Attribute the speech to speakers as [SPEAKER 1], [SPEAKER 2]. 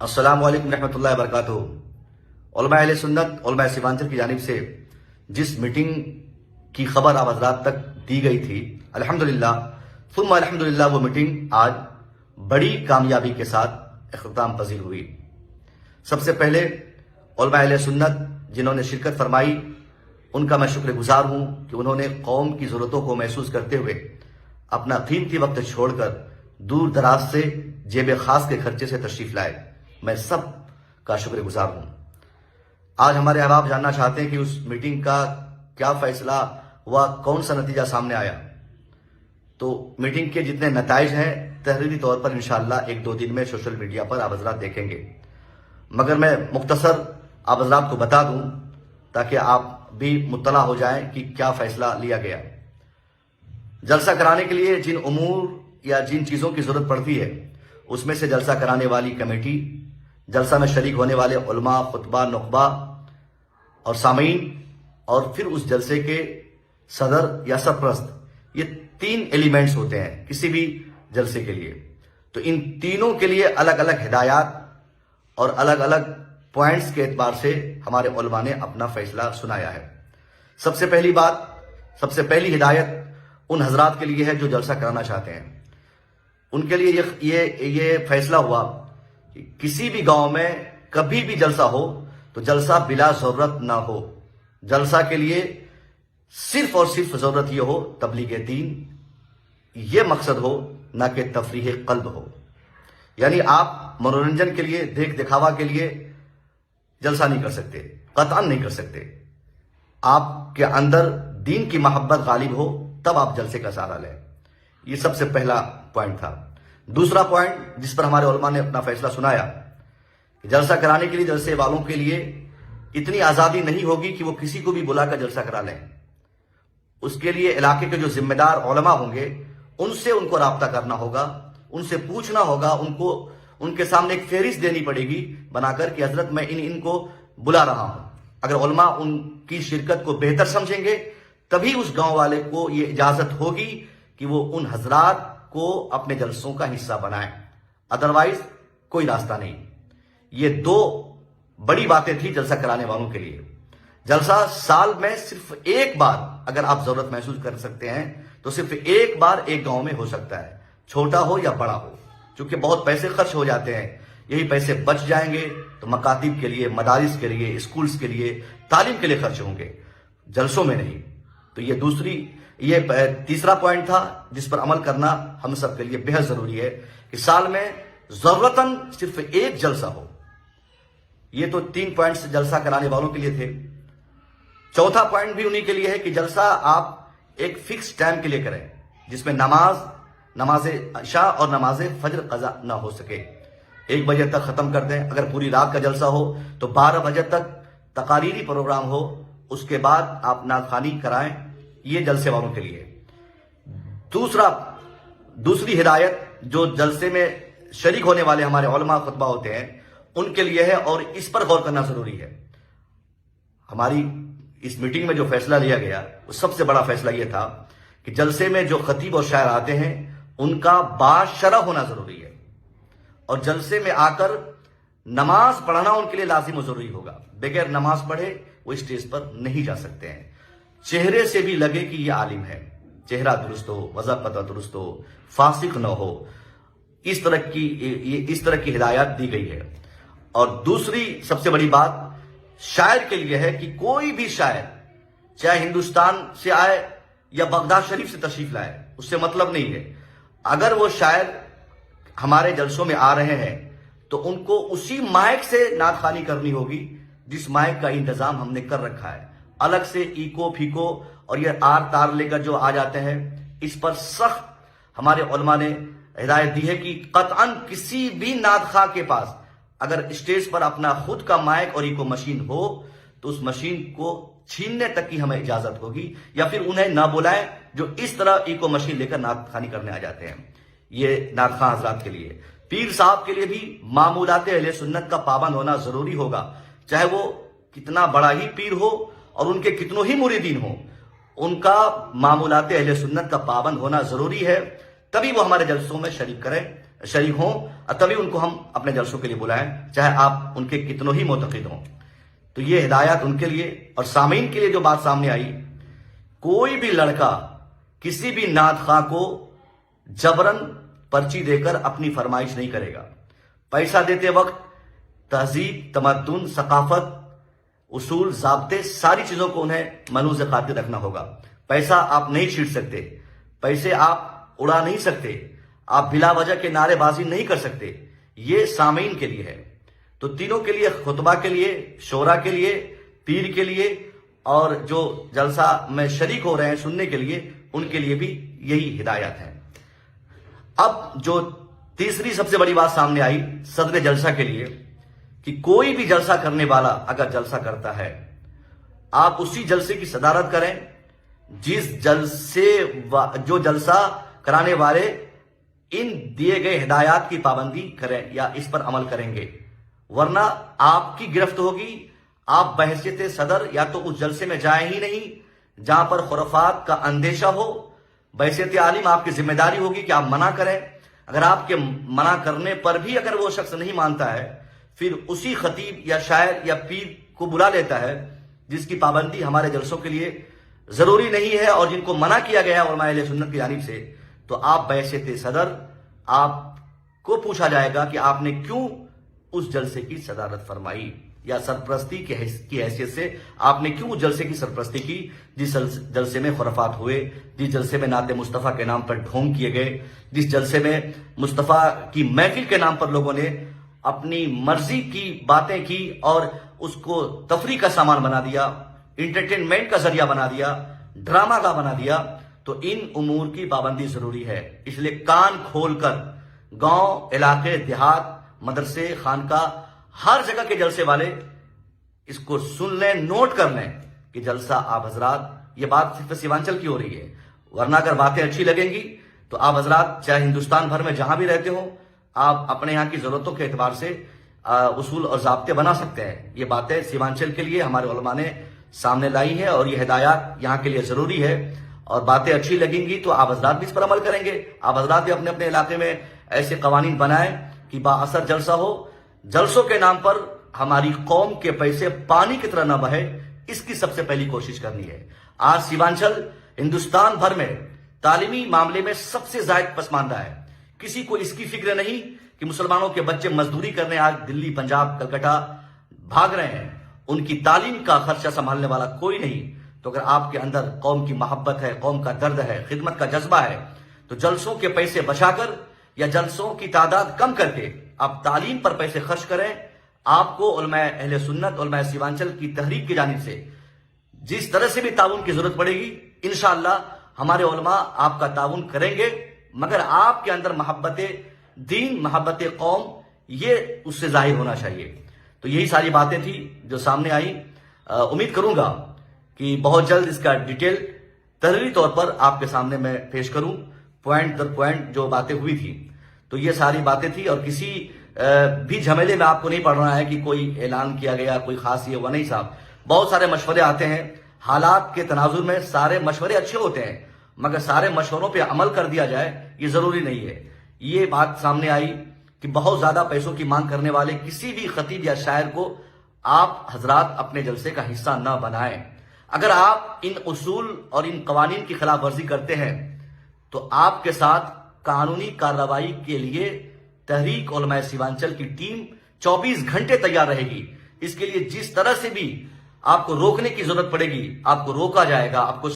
[SPEAKER 1] السلام علیکم رحمۃ اللہ وبرکاتہ۔ علماء اہل سنت علماء سیمانچل کی جانب سے جس میٹنگ کی خبر آپ حضرات تک دی گئی تھی، الحمدللہ ثم الحمدللہ وہ میٹنگ آج بڑی کامیابی کے ساتھ اختتام پذیر ہوئی۔ سب سے پہلے علماء اہل سنت جنہوں نے شرکت فرمائی ان کا میں شکر گزار ہوں کہ انہوں نے قوم کی ضرورتوں کو محسوس کرتے ہوئے اپنا قیمتی وقت چھوڑ کر دور دراز سے جیب خاص کے خرچے سے تشریف لائے۔ میں سب کا شکر گزار ہوں۔ آج ہمارے احباب جاننا چاہتے ہیں کہ اس میٹنگ کا کیا فیصلہ ہوا، کون سا نتیجہ سامنے آیا۔ تو میٹنگ کے جتنے نتائج ہیں تحریری طور پر انشاءاللہ ایک دو دن میں سوشل میڈیا پر آپ حضرات دیکھیں گے، مگر میں مختصر آپ حضرات کو بتا دوں تاکہ آپ بھی مطلع ہو جائیں کہ کیا فیصلہ لیا گیا۔ جلسہ کرانے کے لیے جن امور یا جن چیزوں کی ضرورت پڑتی ہے اس میں سے جلسہ کرانے والی کمیٹی، جلسہ میں شریک ہونے والے علماء، خطبہ، نخبہ اور سامعین، اور پھر اس جلسے کے صدر یا سرپرست، یہ تین ایلیمنٹس ہوتے ہیں کسی بھی جلسے کے لیے۔ تو ان تینوں کے لیے الگ الگ ہدایات اور الگ الگ پوائنٹس کے اعتبار سے ہمارے علماء نے اپنا فیصلہ سنایا ہے۔ سب سے پہلی ہدایت ان حضرات کے لیے ہے جو جلسہ کرانا چاہتے ہیں۔ ان کے لیے یہ فیصلہ ہوا کہ کسی بھی گاؤں میں کبھی بھی جلسہ ہو تو جلسہ بلا ضرورت نہ ہو۔ جلسہ کے لیے صرف اور صرف ضرورت یہ ہو تبلیغ دین، یہ مقصد ہو، نہ کہ تفریح قلب ہو۔ یعنی آپ منورنجن کے لیے، دیکھ دکھاوا کے لیے جلسہ نہیں کر سکتے، قطعاً نہیں کر سکتے۔ آپ کے اندر دین کی محبت غالب ہو تب آپ جلسے کا سہارا لیں۔ یہ سب سے پہلا پوائنٹ تھا۔ دوسرا پوائنٹ جس پر ہمارے علماء نے اپنا فیصلہ سنایا کہ جلسہ کرانے کے لیے جلسے والوں کے لیے اتنی آزادی نہیں ہوگی کہ وہ کسی کو بھی بلا کر جلسہ کرا لیں۔ اس کے لیے علاقے کے جو ذمہ دار علماء ہوں گے ان سے ان کو رابطہ کرنا ہوگا، ان سے پوچھنا ہوگا، ان کے سامنے ایک فہرست دینی پڑے گی بنا کر کہ حضرت میں ان کو بلا رہا ہوں۔ اگر علماء ان کی شرکت کو بہتر سمجھیں گے تبھی اس گاؤں والے کو یہ اجازت ہوگی کہ وہ ان حضرات کو اپنے جلسوں کا حصہ بنائیں، ادروائز کوئی راستہ نہیں۔ یہ دو بڑی باتیں تھی جلسہ کرانے والوں کے لیے۔ جلسہ سال میں صرف ایک بار اگر آپ ضرورت محسوس کر سکتے ہیں تو صرف ایک بار ایک گاؤں میں ہو سکتا ہے، چھوٹا ہو یا بڑا ہو، چونکہ بہت پیسے خرچ ہو جاتے ہیں۔ یہی پیسے بچ جائیں گے تو مکاتب کے لیے، مدارس کے لیے، اسکولز کے لیے، تعلیم کے لیے خرچ ہوں گے، جلسوں میں نہیں۔ تو یہ تیسرا پوائنٹ تھا جس پر عمل کرنا ہم سب کے لیے بہت ضروری ہے کہ سال میں ضرورتاً صرف ایک جلسہ ہو۔ یہ تو 3 پوائنٹس جلسہ کرانے والوں کے لیے تھے۔ چوتھا پوائنٹ بھی انہی کے لیے ہے کہ جلسہ آپ ایک فکس ٹائم کے لیے کریں جس میں نماز عشاء اور نماز فجر قضا نہ ہو سکے۔ 1 بجے تک ختم کر دیں۔ اگر پوری رات کا جلسہ ہو تو 12 بجے تک تقاریری پروگرام ہو، اس کے بعد آپ نعت خوانی کرائیں۔ یہ جلسے والوں کے لیے۔ دوسری ہدایت جو جلسے میں شریک ہونے والے ہمارے علماء خطبہ ہوتے ہیں ان کے لیے ہے، اور اس پر غور کرنا ضروری ہے۔ ہماری اس میٹنگ میں جو فیصلہ لیا گیا وہ سب سے بڑا فیصلہ یہ تھا کہ جلسے میں جو خطیب اور شاعر آتے ہیں ان کا باشرح ہونا ضروری ہے، اور جلسے میں آ کر نماز پڑھنا ان کے لیے لازم و ضروری ہوگا۔ بغیر نماز پڑھے وہ اسٹیج پر نہیں جا سکتے ہیں۔ چہرے سے بھی لگے کہ یہ عالم ہے، چہرہ درست ہو، وضع پتہ درست ہو، فاسق نہ ہو، اس طرح کی ہدایات دی گئی ہے۔ اور دوسری سب سے بڑی بات شاعر کے لیے ہے کہ کوئی بھی شاعر چاہے ہندوستان سے آئے یا بغداد شریف سے تشریف لائے، اس سے مطلب نہیں ہے۔ اگر وہ شاعر ہمارے جلسوں میں آ رہے ہیں تو ان کو اسی مائک سے نعت خوانی کرنی ہوگی جس مائک کا انتظام ہم نے کر رکھا ہے۔ الگ سے ایکو پھیکو اور یہ آر تار لے کر جو آ جاتے ہیں، اس پر سخت ہمارے علماء نے ہدایت دی ہے کہ قطعاً کسی بھی نعت خواہ کے پاس اگر اسٹیج پر اپنا خود کا مائک اور ایکو مشین ہو تو اس مشین کو چھیننے تک کی ہمیں اجازت ہوگی، یا پھر انہیں نہ بلائیں جو اس طرح ایکو مشین لے کر نعت خوانی کرنے آ جاتے ہیں۔ یہ نعت خواہ حضرات کے لیے۔ پیر صاحب کے لیے بھی معمولات اہل سنت کا پابند ہونا ضروری ہوگا، چاہے وہ کتنا بڑا ہی پیر ہو اور ان کے کتنوں ہی مریدین ہوں، ان کا معمولات اہل سنت کا پابند ہونا ضروری ہے، تبھی وہ ہمارے جلسوں میں شریک کریں۔ شریک ہوں تبھی ان کو ہم اپنے جلسوں کے لیے بلائیں، چاہے آپ ان کے کتنوں ہی معتقد ہوں۔ تو یہ ہدایات ان کے لیے اور سامعین کے لیے جو بات سامنے آئی، کوئی بھی لڑکا کسی بھی نعت خواں کو جبرن پرچی دے کر اپنی فرمائش نہیں کرے گا۔ پیسہ دیتے وقت تہذیب، تمدن، ثقافت، اصول، ضابطے، ساری چیزوں کو انہیں ملحوظ خاطر رکھنا ہوگا۔ پیسہ آپ نہیں چھینٹ سکتے، پیسے آپ اڑا نہیں سکتے، آپ بلا وجہ کے نعرے بازی نہیں کر سکتے۔ یہ سامعین کے لیے ہے۔ تو تینوں کے لیے، خطبہ کے لیے، شورا کے لیے، پیر کے لیے اور جو جلسہ میں شریک ہو رہے ہیں سننے کے لیے، ان کے لیے بھی یہی ہدایات ہیں۔ اب جو تیسری سب سے بڑی بات سامنے آئی صدر جلسہ کے لیے، کہ کوئی بھی جلسہ کرنے والا اگر جلسہ کرتا ہے، آپ اسی جلسے کی صدارت کریں جو جلسہ کرانے والے ان دیے گئے ہدایات کی پابندی کریں یا اس پر عمل کریں گے، ورنہ آپ کی گرفت ہوگی۔ آپ بحیثیت صدر یا تو اس جلسے میں جائیں ہی نہیں جہاں پر خرافات کا اندیشہ ہو، بحیثیت عالم آپ کی ذمہ داری ہوگی کہ آپ منع کریں۔ اگر آپ کے منع کرنے پر بھی اگر وہ شخص نہیں مانتا ہے، پھر اسی خطیب یا شاعر یا پیر کو بلا لیتا ہے جس کی پابندی ہمارے جلسوں کے لیے ضروری نہیں ہے اور جن کو منع کیا گیا ہے علماء اہل سنت کی جانب سے، تو آپ بحیثیت صدر آپ کو پوچھا جائے گا کہ آپ نے کیوں اس جلسے کی صدارت فرمائی، یا سرپرستی کی حیثیت سے آپ نے کیوں اس جلسے کی سرپرستی کی جس جلسے میں خرافات ہوئے، جس جلسے میں نعت مصطفیٰ کے نام پر ڈھونگ کیے گئے، جس جلسے میں مصطفیٰ کی محفل کے نام پر لوگوں نے اپنی مرضی کی باتیں کی اور اس کو تفریح کا سامان بنا دیا، انٹرٹینمنٹ کا ذریعہ بنا دیا، ڈرامہ کا بنا دیا۔ تو ان امور کی پابندی ضروری ہے۔ اس لیے کان کھول کر گاؤں، علاقے، دیہات، مدرسے، خانقاہ، ہر جگہ کے جلسے والے اس کو سن لیں، نوٹ کر لیں کہ جلسہ آپ حضرات، یہ بات صرف سیمانچل کی ہو رہی ہے، ورنہ اگر باتیں اچھی لگیں گی تو آپ حضرات چاہے ہندوستان بھر میں جہاں بھی رہتے ہوں، آپ اپنے یہاں کی ضرورتوں کے اعتبار سے اصول اور ضابطے بنا سکتے ہیں۔ یہ باتیں سیمانچل کے لیے ہمارے علماء نے سامنے لائی ہیں اور یہ ہدایات یہاں کے لیے ضروری ہے، اور باتیں اچھی لگیں گی تو آپ حضرات بھی اس پر عمل کریں گے۔ آپ حضرات بھی اپنے اپنے علاقے میں ایسے قوانین بنائیں کہ با اثر جلسہ ہو۔ جلسوں کے نام پر ہماری قوم کے پیسے پانی کی طرح نہ بہے، اس کی سب سے پہلی کوشش کرنی ہے۔ آج سیمانچل ہندوستان بھر میں تعلیمی معاملے میں سب سے زائد پسماندہ ہے۔ کسی کو اس کی فکر نہیں کہ مسلمانوں کے بچے مزدوری کرنے آج دلی، پنجاب، کلکتہ بھاگ رہے ہیں، ان کی تعلیم کا خرچہ سنبھالنے والا کوئی نہیں۔ تو اگر آپ کے اندر قوم کی محبت ہے، قوم کا درد ہے، خدمت کا جذبہ ہے، تو جلسوں کے پیسے بچا کر یا جلسوں کی تعداد کم کر کے آپ تعلیم پر پیسے خرچ کریں۔ آپ کو علماء اہل سنت، علماء سیمانچل کی تحریک کی جانب سے جس طرح سے بھی تعاون کی ضرورت پڑے گی، انشاءاللہ ہمارے علماء آپ کا تعاون کریں گے، مگر آپ کے اندر محبت دین، محبت قوم، یہ اس سے ظاہر ہونا چاہیے۔ تو یہی ساری باتیں تھی جو سامنے آئی۔ امید کروں گا کہ بہت جلد اس کا ڈیٹیل تحریری طور پر آپ کے سامنے میں پیش کروں، پوائنٹ در پوائنٹ جو باتیں ہوئی تھی۔ تو یہ ساری باتیں تھی، اور کسی بھی جھمیلے میں آپ کو نہیں پڑھنا ہے کہ کوئی اعلان کیا گیا، کوئی خاص یہ ہوا نہیں صاحب۔ بہت سارے مشورے آتے ہیں، حالات کے تناظر میں سارے مشورے اچھے ہوتے ہیں، مگر سارے مشوروں پہ عمل کر دیا جائے یہ ضروری نہیں ہے۔ یہ بات سامنے آئی کہ بہت زیادہ پیسوں کی مانگ کرنے والے کسی بھی خطیب یا شاعر کو آپ حضرات اپنے جلسے کا حصہ نہ بنائیں۔ اگر آپ ان اصول اور ان قوانین کی خلاف ورزی کرتے ہیں تو آپ کے ساتھ قانونی کارروائی کے لیے تحریک علماء سیمانچل کی ٹیم 24 گھنٹے تیار رہے گی۔ اس کے لیے جس طرح سے بھی آپ کو روکنے کی ضرورت پڑے گی، آپ کو روکا جائے گا، آپ کو